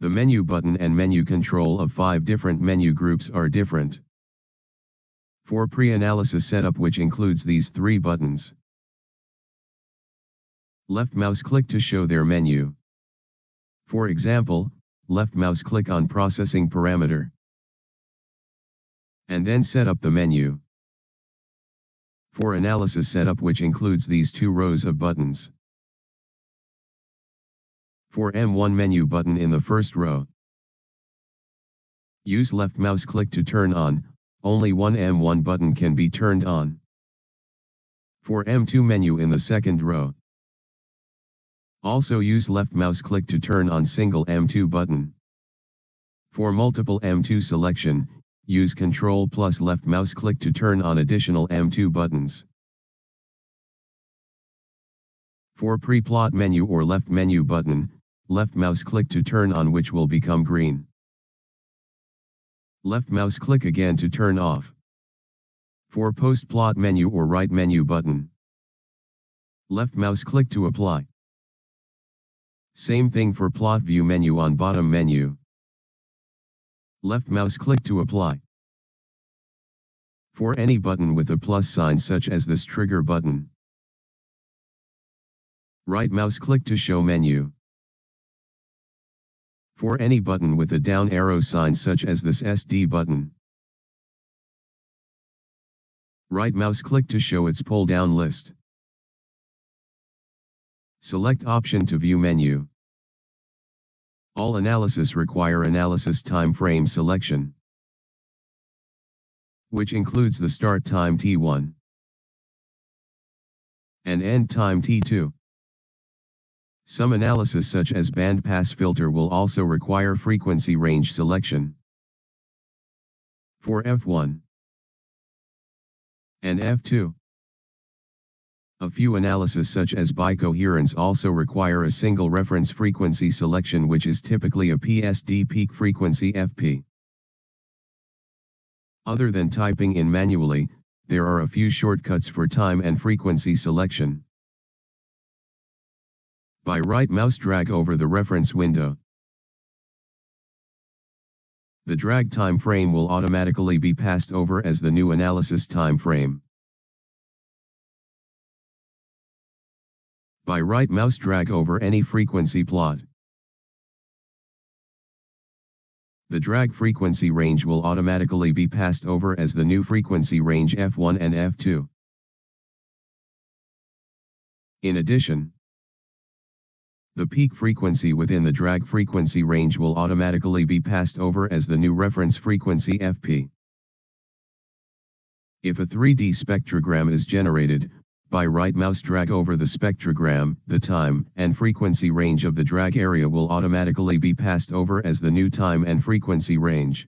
The menu button and menu control of 5 different menu groups are different. For pre-analysis setup, which includes these 3 buttons. Left mouse click to show their menu. For example, left mouse click on processing parameter. And then set up the menu. For analysis setup, which includes these 2 rows of buttons. For M1 menu button in the first row. Use left mouse click to turn on, only one M1 button can be turned on. For M2 menu in the second row. Also use left mouse click to turn on single M2 button. For multiple M2 selection, use Ctrl plus left mouse click to turn on additional M2 buttons. For pre-plot menu or left menu button, left mouse click to turn on, which will become green. Left mouse click again to turn off. For post-plot menu or right menu button, left mouse click to apply. Same thing for plot view menu on bottom menu. Left mouse click to apply. For any button with a plus sign such as this trigger button, right mouse click to show menu. For any button with a down arrow sign such as this SD button, right mouse click to show its pull down list. Select option to view menu. All analysis require analysis time frame selection, which includes the start time T1 and end time T2. Some analysis such as bandpass filter will also require frequency range selection. For F1 and F2. A few analysis such as bicoherence also require a single reference frequency selection, which is typically a PSD peak frequency FP. Other than typing in manually, there are a few shortcuts for time and frequency selection. By right mouse drag over the reference window. The drag time frame will automatically be passed over as the new analysis time frame. By right mouse drag over any frequency plot. The drag frequency range will automatically be passed over as the new frequency range F1 and F2. In addition, the peak frequency within the drag frequency range will automatically be passed over as the new reference frequency FP. If a 3D spectrogram is generated, by right mouse drag over the spectrogram, the time and frequency range of the drag area will automatically be passed over as the new time and frequency range.